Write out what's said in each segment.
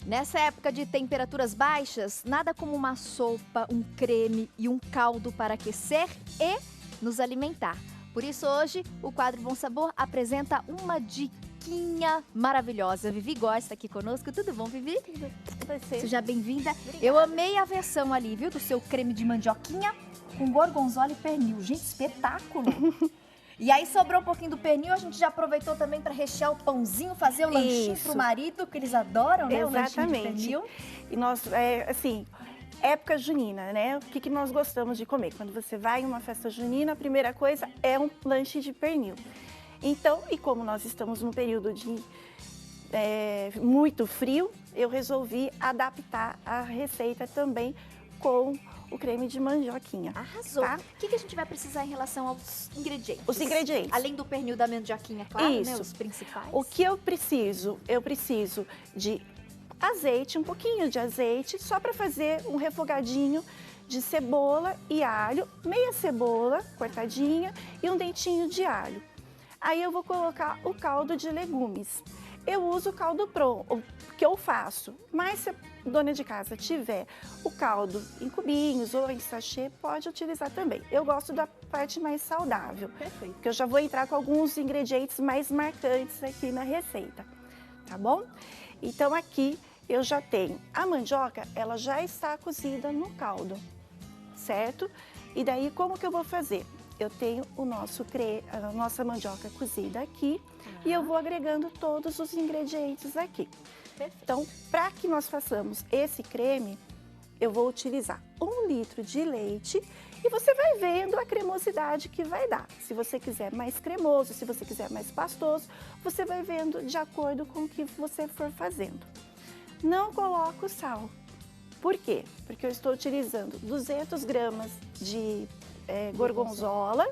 Nessa época de temperaturas baixas, nada como uma sopa, um creme e um caldo para aquecer e nos alimentar. Por isso hoje o quadro Bom Sabor apresenta uma diquinha maravilhosa. Vivi Góes aqui conosco. Tudo bom, Vivi? Seja bem-vinda. Eu amei a versão ali, viu, do seu creme de mandioquinha com gorgonzola e pernil. Gente, espetáculo! E aí sobrou um pouquinho do pernil, a gente já aproveitou também para rechear o pãozinho, fazer o lanchinho pro marido, que eles adoram, né? Exatamente. O lanchinho de pernil. E nós, assim, época junina, né? O que nós gostamos de comer? Quando você vai em uma festa junina, a primeira coisa é um lanche de pernil. Então, e como nós estamos num período de muito frio, eu resolvi adaptar a receita também com o creme de mandioquinha. Arrasou. Tá? O que a gente vai precisar em relação aos ingredientes? Os ingredientes. Além do pernil da mandioquinha, claro, Isso. né? Os principais. O que eu preciso? Eu preciso de azeite, um pouquinho de azeite, só para fazer um refogadinho de cebola e alho, meia cebola cortadinha e um dentinho de alho. Aí eu vou colocar o caldo de legumes. Eu uso o caldo pronto, que eu faço, mas se a dona de casa tiver o caldo em cubinhos ou em sachê, pode utilizar também. Eu gosto da parte mais saudável. Perfeito. Porque eu já vou entrar com alguns ingredientes mais marcantes aqui na receita, tá bom? Então aqui eu já tenho a mandioca, ela já está cozida no caldo, certo? E daí como que eu vou fazer? Eu tenho a nossa mandioca cozida aqui e eu vou agregando todos os ingredientes aqui. Perfeito. Então, para que nós façamos esse creme, eu vou utilizar 1 litro de leite e você vai vendo a cremosidade que vai dar. Se você quiser mais cremoso, se você quiser mais pastoso, você vai vendo de acordo com o que você for fazendo. Não coloco sal. Por quê? Porque eu estou utilizando 200 gramas de gorgonzola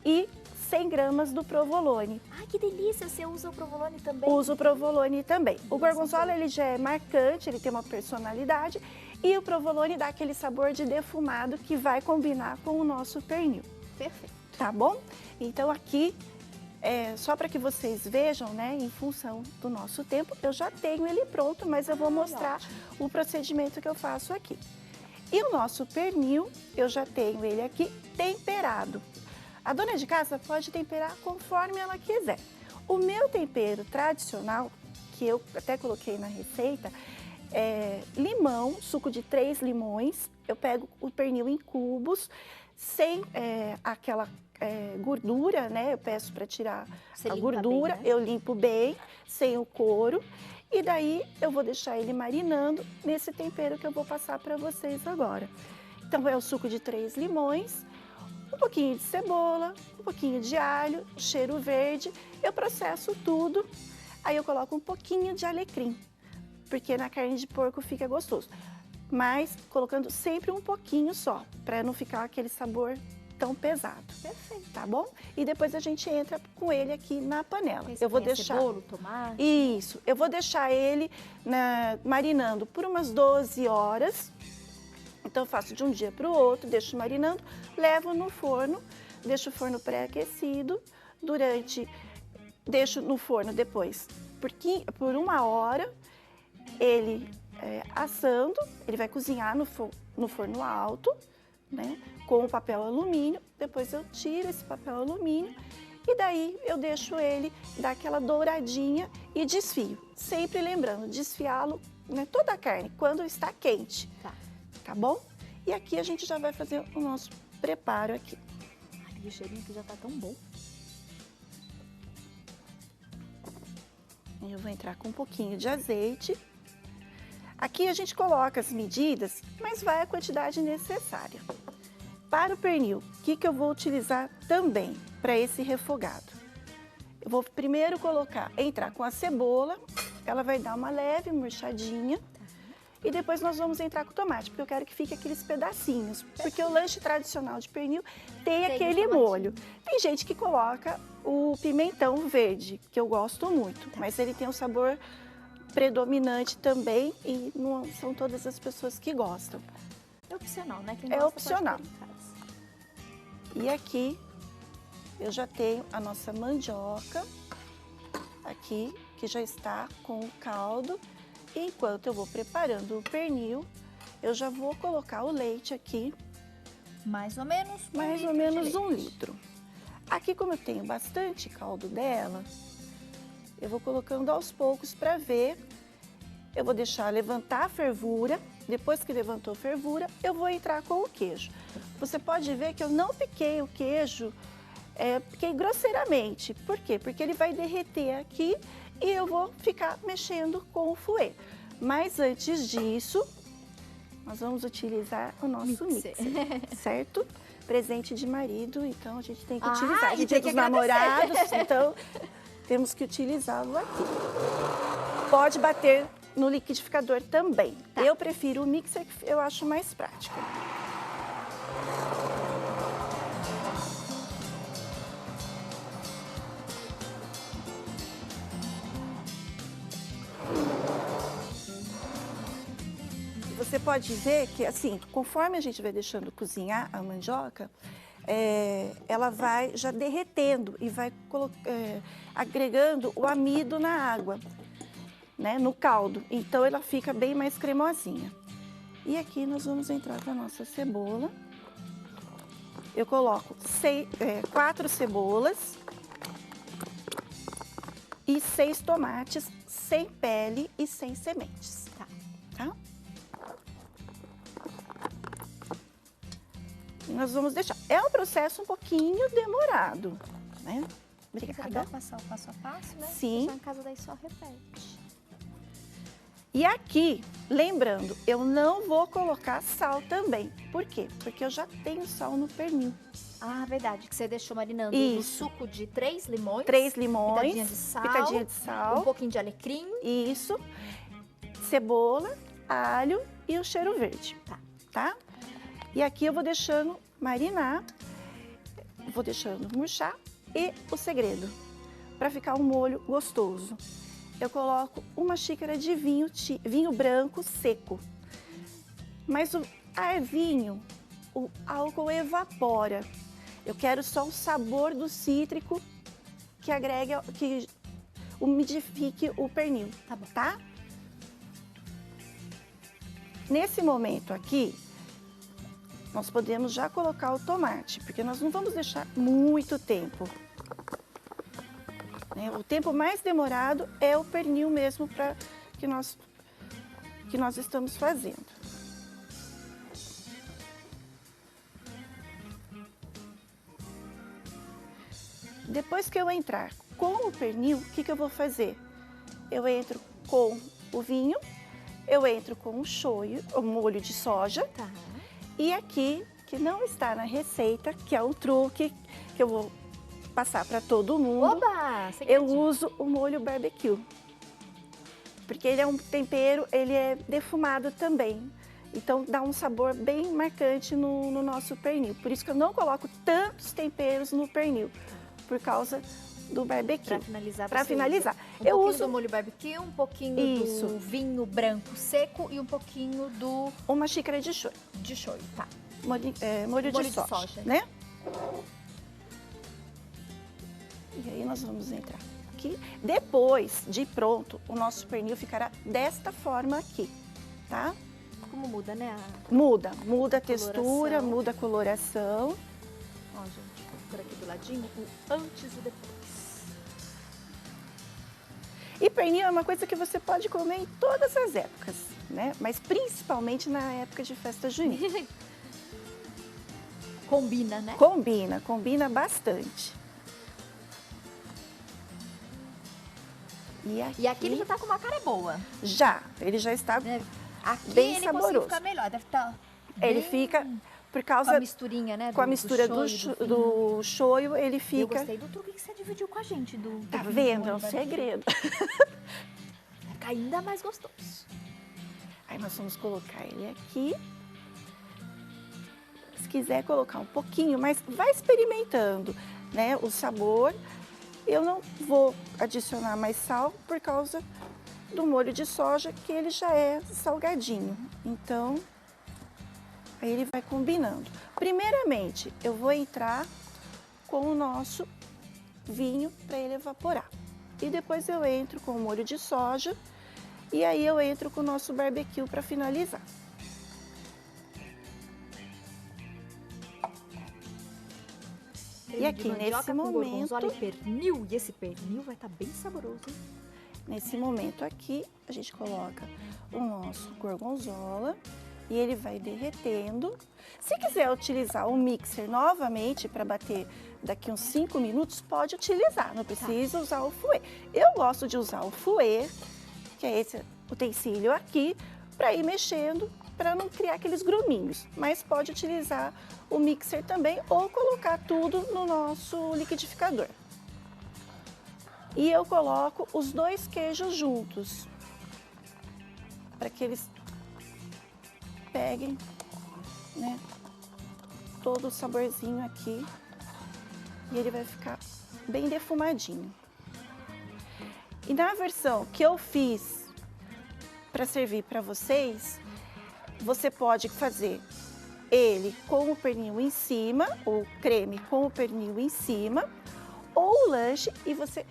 e 100 gramas do provolone. Ai, que delícia! Você usa o provolone também? Uso o provolone também. O Nossa, gorgonzola ele já é marcante, ele tem uma personalidade e o provolone dá aquele sabor de defumado que vai combinar com o nosso pernil. Perfeito. Tá bom? Então aqui, só para que vocês vejam, né, em função do nosso tempo, eu já tenho ele pronto, mas eu vou mostrar ótimo. o procedimento que eu faço aqui. E o nosso pernil, eu já tenho ele aqui temperado. A dona de casa pode temperar conforme ela quiser. O meu tempero tradicional, que eu até coloquei na receita, é limão, suco de 3 limões. Eu pego o pernil em cubos, sem aquela gordura, né? Eu peço para tirar Você a limpa gordura, bem, né? eu limpo bem, sem o couro. E daí eu vou deixar ele marinando nesse tempero que eu vou passar para vocês agora. Então é o suco de 3 limões, um pouquinho de cebola, um pouquinho de alho, cheiro verde. Eu processo tudo, aí eu coloco um pouquinho de alecrim, porque na carne de porco fica gostoso. Mas colocando sempre um pouquinho só, para não ficar aquele sabor tão pesado. Perfeito. Tá bom? E depois a gente entra com ele aqui na panela. Eu vou deixar cebola, tomate. Isso, eu vou deixar ele marinando por umas 12 horas. Então eu faço de um dia para o outro, deixo marinando, levo no forno, deixo o forno pré-aquecido, deixo no forno depois por 1 hora, ele assando, ele vai cozinhar no forno alto, né, com o papel alumínio. Depois eu tiro esse papel alumínio e daí eu deixo ele dar aquela douradinha e desfio. Sempre lembrando, desfiá-lo, né, toda a carne, quando está quente. Tá bom? E aqui a gente já vai fazer o nosso preparo aqui. Ai, o cheirinho aqui já tá tão bom. Eu vou entrar com um pouquinho de azeite. Aqui a gente coloca as medidas, mas vai a quantidade necessária. Para o pernil, o que eu vou utilizar também para esse refogado? Eu vou primeiro entrar com a cebola, ela vai dar uma leve murchadinha. E depois nós vamos entrar com o tomate, porque eu quero que fique aqueles pedacinhos. Porque o lanche tradicional de pernil tem aquele molho. Tem gente que coloca o pimentão verde, que eu gosto muito. Mas ele tem um sabor predominante também e não são todas as pessoas que gostam. É opcional, né? Quem É gosta opcional. pode ter em casa. E aqui eu já tenho a nossa mandioca aqui, que já está com o caldo. Enquanto eu vou preparando o pernil, eu já vou colocar o leite aqui, Mais ou menos mais ou menos 1 litro. Aqui, como eu tenho bastante caldo dela, eu vou colocando aos poucos para ver. Eu vou deixar levantar a fervura. Depois que levantou a fervura, eu vou entrar com o queijo. Você pode ver que eu não piquei o queijo, piquei grosseiramente. Por quê? Porque ele vai derreter aqui e eu vou ficar mexendo com o fouet. Mas antes disso, nós vamos utilizar o nosso mixer, certo? Presente de marido, então a gente tem que utilizar. De Dia dos Namorados, então temos que utilizá-lo aqui. Pode bater no liquidificador também. Tá. Eu prefiro o mixer, que eu acho mais prático. Você pode ver que, assim, conforme a gente vai deixando cozinhar a mandioca, ela vai já derretendo e vai agregando o amido na água, né, no caldo. Então, ela fica bem mais cremosinha. E aqui nós vamos entrar com a nossa cebola. Eu coloco 4 cebolas e 6 tomates sem pele e sem sementes. Tá? Nós vamos deixar. É um processo um pouquinho demorado, né? Obrigada. Legal passar o passo a passo, né? Sim. Só em casa daí só repete. E aqui, lembrando, eu não vou colocar sal também. Por quê? Porque eu já tenho sal no pernil. Ah, verdade, que você deixou marinando o suco de 3 limões. 3 limões. Pitadinha de sal. Um pouquinho de alecrim. Isso. Cebola, alho e o cheiro verde. Tá? E aqui eu vou deixando marinar, vou deixando murchar. E o segredo, para ficar um molho gostoso, eu coloco 1 xícara de vinho branco seco. Mas o vinho, o álcool evapora. Eu quero só o sabor do cítrico que agregue, que umidifique o pernil, tá? Nesse momento aqui, nós podemos já colocar o tomate, porque nós não vamos deixar muito tempo. O tempo mais demorado é o pernil mesmo que nós estamos fazendo. Depois que eu entrar com o pernil, o que eu vou fazer? Eu entro com o vinho, eu entro com o molho de soja. Tá. E aqui, que não está na receita, que é um truque que eu vou passar para todo mundo. Oba! Eu uso o molho barbecue. Porque ele é um tempero, ele é defumado também. Então, dá um sabor bem marcante no nosso pernil. Por isso que eu não coloco tantos temperos no pernil, por causa do barbecue. Para finalizar, Para finalizar. Um pouquinho do molho barbecue, um pouquinho do vinho branco seco e um pouquinho do... 1 xícara de shoyu. De shoyu, tá. Molho de soja, né? E aí nós vamos entrar aqui. Depois de pronto, o nosso pernil ficará desta forma aqui, tá? Como muda, né? Muda a textura, muda a coloração. Ó, gente, por aqui do ladinho, o antes e depois. E pernil é uma coisa que você pode comer em todas as épocas, né? Mas principalmente na época de festa junina. Combina, né? Combina bastante. E aqui ele já tá com uma cara boa. Ele já está aqui bem ele saboroso. Ficar melhor, deve estar Ele fica por causa... Com a misturinha, né? Com a mistura do shoyu, ele fica... Eu gostei do truque que você dividiu com a gente. Tá vendo? É um segredo. Vai ficar ainda mais gostoso. Aí nós vamos colocar ele aqui. Se quiser colocar um pouquinho, mas vai experimentando, né, o sabor. Eu não vou adicionar mais sal por causa do molho de soja, que ele já é salgadinho. Então, aí ele vai combinando. Primeiramente, eu vou entrar com o nosso vinho para ele evaporar. E depois eu entro com o molho de soja E aí eu entro com o nosso barbecue para finalizar. E aqui nesse momento, gorgonzola e pernil, e esse pernil vai estar bem saboroso, hein? Nesse momento aqui, a gente coloca o nosso gorgonzola e ele vai derretendo. Se quiser utilizar o mixer novamente para bater daqui uns 5 minutos, pode utilizar, não precisa usar o fouet. Eu gosto de usar o fouet, que é esse utensílio aqui, para ir mexendo, para não criar aqueles gruminhos. Mas pode utilizar o mixer também ou colocar tudo no nosso liquidificador. E eu coloco os 2 queijos juntos, para que eles peguem, né, todo o saborzinho aqui. E ele vai ficar bem defumadinho. E na versão que eu fiz para servir para vocês, você pode fazer ele com o pernil em cima, ou creme com o pernil em cima, ou o lanche e você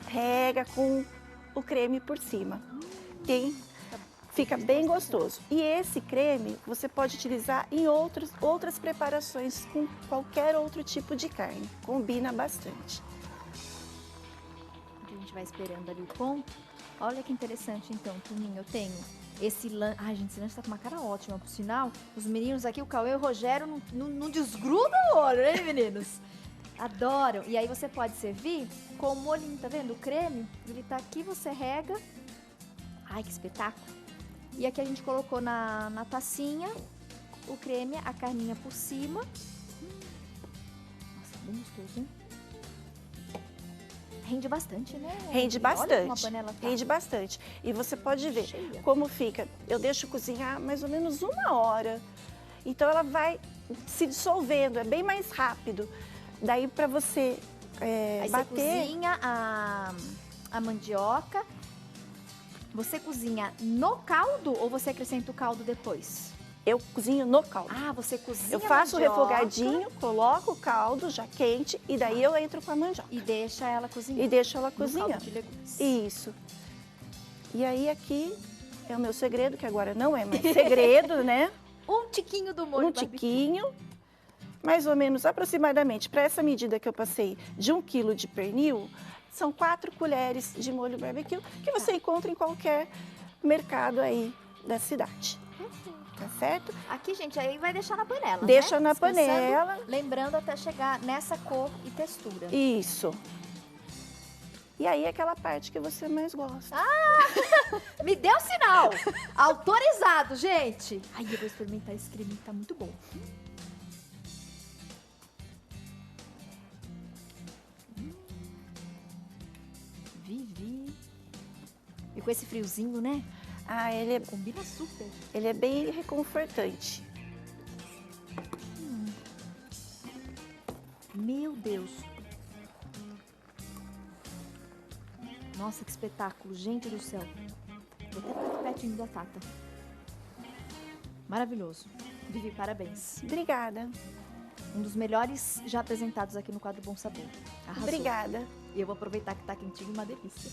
rega com o creme por cima. Fica bem gostoso. E esse creme você pode utilizar em outras preparações com qualquer outro tipo de carne. Combina bastante. A gente vai esperando ali o ponto. Olha que interessante então, Tuninho, eu tenho esse lanche. Ai, gente, esse lanche tá com uma cara ótima, por sinal. Os meninos aqui, o Cauê e o Rogério, não desgrudam o olho, né, meninos? Adoram. E aí você pode servir com o molhinho, tá vendo? O creme, ele tá aqui, você rega. Ai, que espetáculo. E aqui a gente colocou na tacinha o creme, a carninha por cima. Nossa, bem gostoso, hein? Rende bastante, né? Rende bastante. Olha como a panela tá. Rende bastante. E você pode ver Cheia. como fica. Eu deixo cozinhar mais ou menos 1 hora. Então ela vai se dissolvendo, é bem mais rápido. Daí para você Aí bater... você cozinha a mandioca. Você cozinha no caldo ou você acrescenta o caldo depois? Eu cozinho no caldo. Ah, você cozinha Eu faço o a mandioca refogadinho, coloco o caldo já quente e daí eu entro com a mandioca. e deixa ela cozinhar. E deixo ela no cozinhar. caldo de legumes. Isso. E aí aqui é o meu segredo, que agora não é mais segredo, né? Um tiquinho do molho Um barbecue. tiquinho, mais ou menos aproximadamente, para essa medida que eu passei de 1 quilo de pernil, são 4 colheres de molho barbecue, que você encontra em qualquer mercado aí da cidade. Tá certo? Aqui, gente, aí vai deixar na panela, Deixa né? na Descansando, panela. lembrando até chegar nessa cor e textura. Isso. E aí aquela parte que você mais gosta. Me deu sinal! Autorizado, gente! Ai, eu vou experimentar esse creme, tá muito bom. Vivi. E com esse friozinho, né? Ah, Combina super. ele é bem reconfortante. Meu Deus. Nossa, que espetáculo. Gente do céu. Vou até ficar aqui pertinho da Tata. Maravilhoso. Vivi, parabéns. Obrigada. Um dos melhores já apresentados aqui no quadro Bom Sabor. Arrasou. Obrigada. E eu vou aproveitar que tá quentinho, uma delícia.